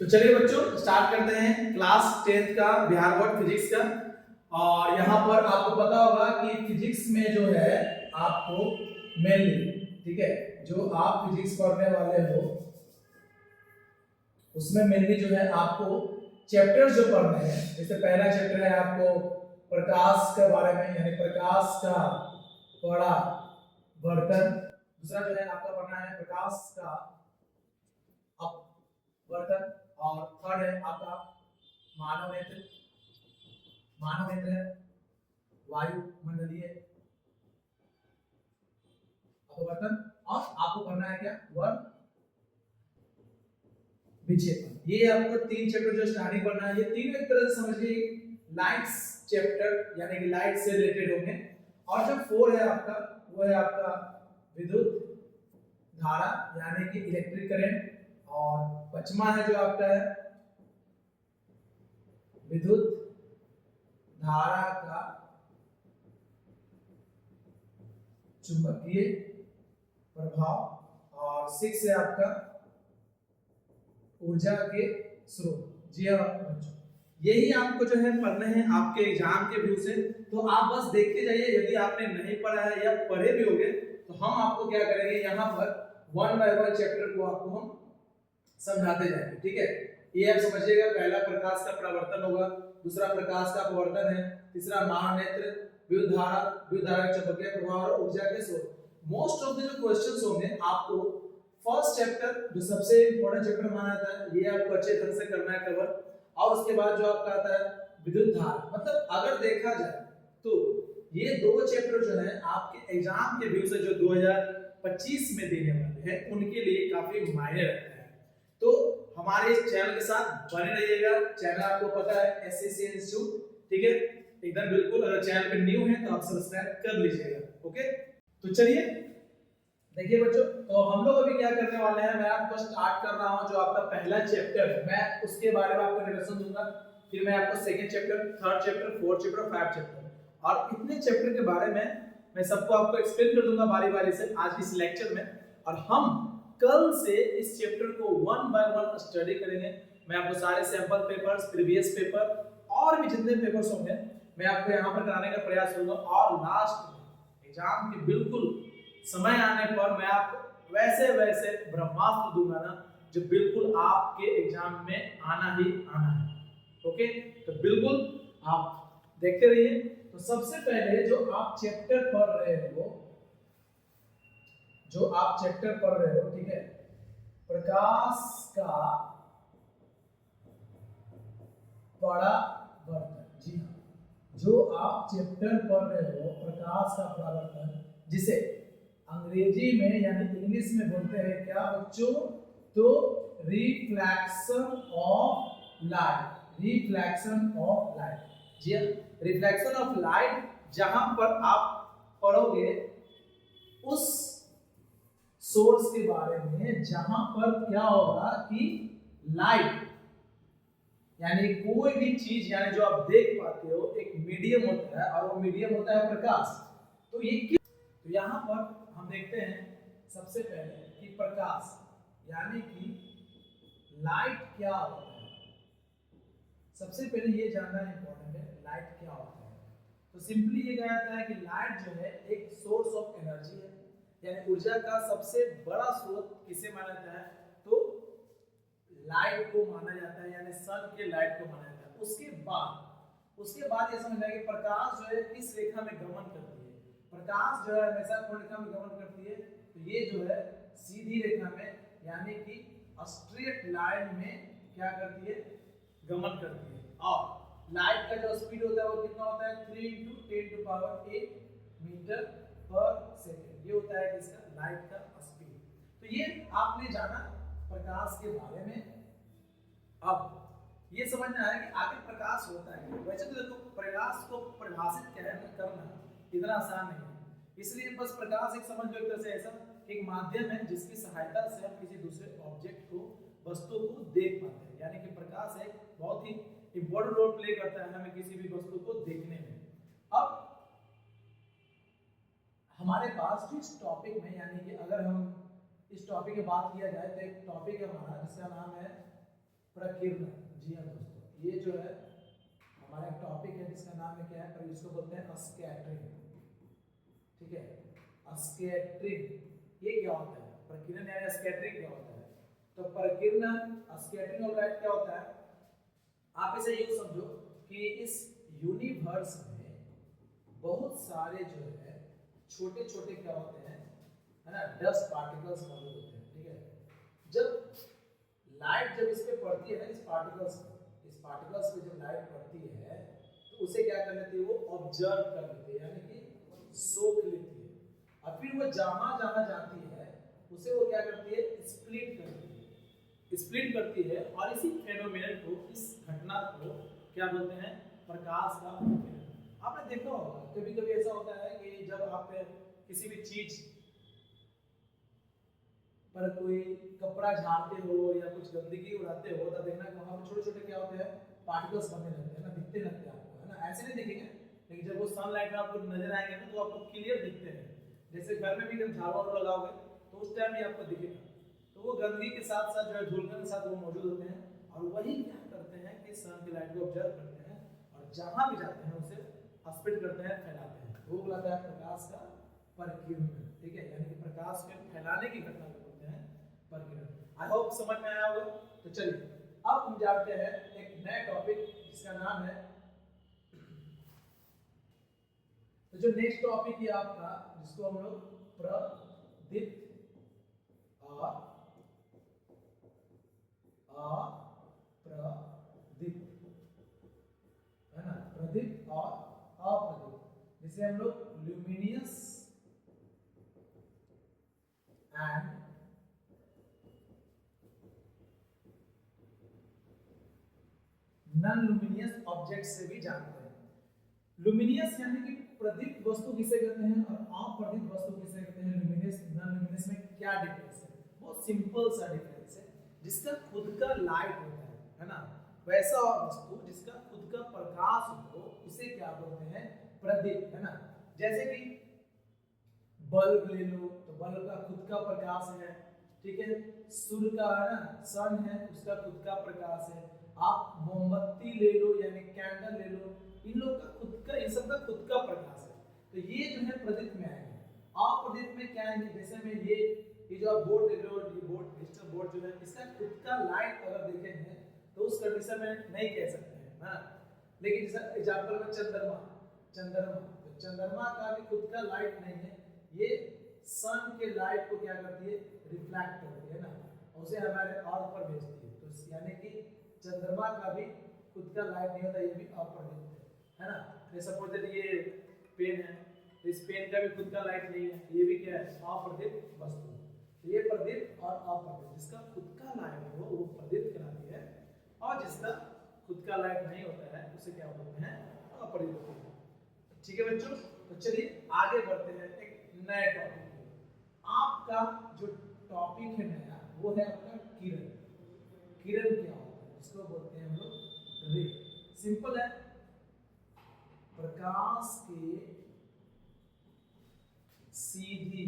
तो चलिए बच्चों स्टार्ट करते हैं क्लास 10th का बिहार बोर्ड फिजिक्स का। और यहाँ पर आपको पता होगा कि फिजिक्स में जो है आपको मेनली, ठीक है, जो आप फिजिक्स पढ़ने वाले हो उसमें मेनली जो है आपको चैप्टर्स जो पढ़ने हैं। जैसे पहला चैप्टर है आपको प्रकाश के बारे में, यानी प्रकाश का परावर्तन। दूसरा जो है आपका पढ़ना है प्रकाश का अपवर्तन। और थर्ड है आपका मानव नेत्र है वायुमंडलीय अपवर्तन। और आपको करना है क्या, वर्ण विक्षेपण। ये आपको तीन चैप्टर जो स्टार्टिंग पढ़ना है, ये तीनों एक तरह से समझिए लाइट्स चैप्टर, यानी कि लाइट से रिलेटेड होंगे। और जो 4 है आपका, वो है आपका विद्युत धारा, यानी कि इलेक्ट्रिक करंट। और पचमा है जो आपका है विद्युत धारा का चुंबकीय प्रभाव। और 6 है आपका ऊर्जा के स्रोत। जी हाँ बच्चों, यही आपको जो है पढ़ने हैं आपके एग्जाम के व्यू से। तो आप बस देखते जाइए, यदि आपने नहीं पढ़ा है या पढ़े भी होंगे तो हम आपको क्या करेंगे, यहाँ पर 1 बाय 1 चैप्टर को आपको हम समझाते जाएंगे, ठीक है। ये आप समझिएगा, पहला प्रकाश का परावर्तन होगा, दूसरा प्रकाश का अपवर्तन है, तीसरा महानेत्र, विद्युत धारा का चुंबकीय प्रभाव और ऊर्जा के स्रोत। मोस्ट ऑफ द जो क्वेश्चंस होंगे आपको फर्स्ट चैप्टर जो सबसे इंपॉर्टेंट चैप्टर माना जाता है, ये आपको अच्छे तरह से करना है कवर। और उसके बाद जो आपका आता है विद्युत धारा। मतलब अगर देखा जाए तो ये दो चैप्टर जो है आपके एग्जाम के व्यू से जो 2025 में देने वाले हैं उनके लिए काफी मायने रखते हैं। तो हमारे इस चैनल के साथ बने रहिएगा। चैनल आपको पता है एससीसी इंस्टीट्यूट, ठीक है, एकदम बिल्कुल। अगर चैनल पे न्यू है तो आप सब्सक्राइब कर लीजिएगा, ओके। तो चलिए देखिए बच्चों, तो हम लोग अभी क्या करने वाले हैं, मैं आपको स्टार्ट कर रहा हूं जो आपका पहला चैप्टर है, मैं उसके बारे में आपको इंट्रोडक्शन दूंगा। फिर मैं आपको second chapter, third chapter, fourth chapter, five chapter, और इतने चैप्टर के बारे में मैं सबको आपको एक्सप्लेन कर दूंगा बारी बारी से आज इस लेक्चर में। और हम कल से इस चैप्टर को 1 बाय 1 स्टडी करेंगे। मैं आपको सारे सैंपल पेपर्स, प्रीवियस पेपर और भी जितने पेपर्स होंगे मैं आपको यहाँ पर कराने का प्रयास करूंगा। और लास्ट एग्जाम के बिल्कुल समय आने पर मैं आपको वैसे ब्रह्मास्त्र दूंगा ना, जो बिल्कुल आपके एग्जाम में आना ही आना है, ओके। तो बिल्कुल आप देखते रहिए। तो सबसे पहले जो आप चैप्टर पढ़ रहे हो, ठीक है, प्रकाश का परावर्तन। जी हाँ, जो आप चैप्टर पढ़ रहे हो प्रकाश का परावर्तन, जिसे अंग्रेजी में यानी इंग्लिश में बोलते हैं क्या बच्चों, तो रिफ्लेक्शन ऑफ लाइट। जी रिफ्लेक्शन ऑफ लाइट, जहां पर आप पढ़ोगे उस सोर्स के बारे में जहां पर क्या होगा कि लाइट यानी कोई भी चीज, यानी जो आप देख पाते हो, एक मीडियम होता है और वो मीडियम होता है प्रकाश। तो ये तो यहाँ पर हम देखते हैं सबसे पहले कि प्रकाश यानी कि लाइट क्या होता है। सबसे पहले ये जानना इंपॉर्टेंट है, लाइट क्या होता है। तो सिंपली ये कहा जाता है कि लाइट जो है एक सोर्स ऑफ एनर्जी है, यानी ऊर्जा का सबसे बड़ा स्रोत किसे माना जाता है, तो लाइट को माना जाता है, यानी सन के लाइट को माना जाता है। उसके बाद ये समझना है कि प्रकाश जो है किस रेखा में गमन करती है। प्रकाश जो है हमेशा कौन रेखा में गमन करती है, तो ये जो है सीधी रेखा में, यानी कि स्ट्रेट लाइन में क्या करती है, गमन करती है। और लाइट का जो स्पीड होता है वो कितना होता है, 3 × 10⁸ मीटर पर सेकेंड। ये होता है इसका लाइट का स्पीड। तो ये आपने जाना प्रकाश के बारे में। अब ये समझना है कि आगे प्रकाश होता है। वैसे तो देखो प्रकाश को परिभाषित करना इतना आसान नहीं है, इसलिए बस प्रकाश एक समझ लो एक तरह से ऐसा एक माध्यम है जिसकी सहायता से हम किसी दूसरे ऑब्जेक्ट को, वस्तु को देख पाते हैं। यानी कि प्रकाश एक बहुत ही इंपॉर्टेंट रोल प्ले करता है हमें किसी भी वस्तु को देखने में। अब हमारे पास इस टॉपिक में, यानी कि अगर हम इस टॉपिक की बात किया जाए तो एक टॉपिक है हमारा जिसका नाम है प्रकीर्णन। जी हाँ दोस्तों, ये जो है हमारा एक टॉपिक है जिसका नाम है क्या है, पर इसको बोलते हैं स्कैटरिंग। ठीक है, स्कैटरिंग ये क्या होता है, प्रकीर्णन यानी स्कैटरिंग क्या होता है। तो प्रकीर्णन स्कैटरिंग और क्या होता है, आप इसे यूं समझो कि इस यूनिवर्स में बहुत सारे जो है छोटे छोटे क्या होते हैं, है ना, डस्ट पार्टिकल्स मौजूद होते हैं। ठीक है, जब लाइट जब इस पे पड़ती है ना, इस पार्टिकल्स पे जब लाइट पड़ती है तो उसे क्या कर लेती है, वो ऑब्जर्व कर लेती है, यानी कि सोख लेती है, और फिर वो जहां जहां जाती है उसे वो क्या करती है, स्प्लिट करती है, और इसी फेनोमेनन को, इस घटना को क्या बोलते हैं, प्रकाश का फेनोमेनन। आपने देखा होगा कभी कभी ऐसा होता है कि जब आप किसी भी चीज पर कोई कपड़ा झाड़ते हो या कुछ गंदगी उड़ाते हो तो देखना कि वहां पे छोटे छोटे क्या होते हैं, पार्टिकल्स बनने लगते हैं ना, दिखते लगते हैं आपको, है ना, ऐसे नहीं दिखेंगे, लेकिन जब वो सनलाइट में आपको नजर आएंगे ना तो आपको क्लियर दिखते हैं। जैसे घर में भी जब झाड़ू लगाओगे तो उस टाइम भी आपको दिखेगा, तो वो गंदगी के साथ साथ जो है धूलकण के साथ वो मौजूद होते हैं, और वही क्या करते हैं कि सन की लाइट को ऑब्जर्व करते हैं, और जहां भी जाते हैं उसे स्प्लिट करते हैं, फैलाते हैं, वो बुलाता है प्रकाश का परिकीर्णन। ठीक है, यानी कि प्रकाश के फैलाने की घटना को बोलते हैं परिकीर्णन। आई होप समझ में आया होगा। तो चलिए अब हम जानते हैं एक नया टॉपिक जिसका नाम है, तो जो नेक्स्ट टॉपिक है आपका जिसको हम लोग प्रदीप्त और अप्रदीप्त, है ना, प्रदीप्त और अप्रदीप्त, जिसे हम लोग luminous and non luminous object से भी जानते हैं। लुमिनियस यानी कि प्रदीप्त वस्तु किसे कहते हैं और अप्रदीप्त वस्तु किसे कहते हैं, लुमिनियस नॉन लुमिनियस में क्या डिफरेंस है, बहुत सिंपल सा डिफरेंस है, जिसका खुद का लाइट होता है ना, वैसा वस्तु जिसका खुद का प्रकाश हो उसे क्या बोलते हैं, प्रदीप्त, है ना। जैसे कि बल्ब ले लो तो बल्ब का खुद का प्रकाश है, ठीक है, सूर्य का, है ना, सन है, उसका खुद का प्रकाश है। आप मोमबत्ती ले लो यानी कैंडल ले लो, इन लोग का खुद का, इन सब का खुद का प्रकाश है, तो ये जो है प्रदीप्त में आएंगे। अप्रदीप्त में क्या है, जैसे में ये जो आप बोर्ड देख रहे हो, ये बोर्ड डिजिटल बोर्ड जो है इसका खुद का लाइट अगर देखेंगे तो उस कंडीशन में नहीं कह सकते हैं, है ना। लेकिन जैसे एग्जांपल में चंद्रमा, तो चंद्रमा का भी खुद का लाइट नहीं है, ये सन के लाइट को क्या करती है, रिफ्लेक्ट करती है ना, और उसे हमारे अर्थ पर भेजती है, तो यानी कि चंद्रमा का भी खुद का लाइट नहीं होता, ये भी अप्रदीप्त है ना। जैसे सपोज दैट ये पेन है, तो इस पेन का भी खुद का लाइट नहीं है, ये भी क्या है, अप्रदीप्त वस्तु। तो ये प्रदीप्त और अप्रदीप्त, जिसका खुद का लाइट हो वो प्रदीप्त कहलाती है, और जिसका खुद का लाइट नहीं होता है उसे क्या बोलते हैं, अप्रदीप्त। ठीक है बच्चों, तो चलिए आगे बढ़ते हैं एक नए टॉपिक पे। आपका जो टॉपिक है नया वो है आपका किरण। किरण क्या होता है, इसको बोलते हैं हम लोग रे। सिंपल है, प्रकाश के सीधी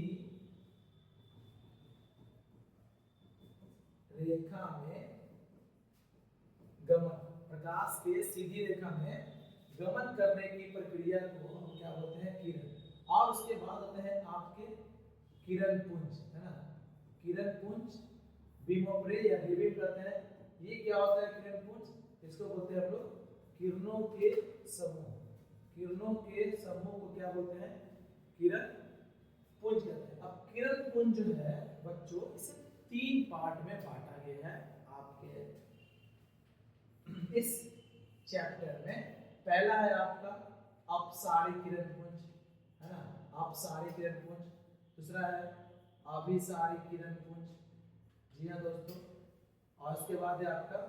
रेखा में गमन, प्रकाश के सीधी रेखा में गमन करने की प्रक्रिया को हम क्या बोलते हैं, किरण। और उसके बाद होते हैं आपके किरण पुंज, है ना, किरण पुंज, बीम ऑफ रे या बीम कहते हैं। ये क्या होता है किरण पुंज, इसको बोलते हैं हम लोग किरणों के समूह। किरणों के समूह को क्या बोलते हैं, किरण पुंज कहते हैं। अब किरण पुंज जो है बच्चों, इसे 3 पार्ट में बांटा गया है आपके इस चैप्टर में। पहला है आपका अपसारी किरण पुंज, है ना, अपसारी किरण पुंज। दूसरा है अभिसारी किरण पुंज, जी हाँ दोस्तों, और उसके बाद है आपका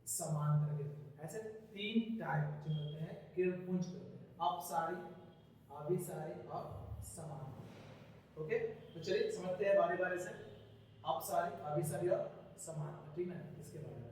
समांतर किरण पुंज। ऐसे 3 टाइप जो होते हैं किरण पुंज करते हैं, अपसारी, अभिसारी और समांतर। ओके, तो चलिए समझते हैं बारी बारी से अपसारी, अभिसारी और समांतर, ठीक है, इसके बारे में।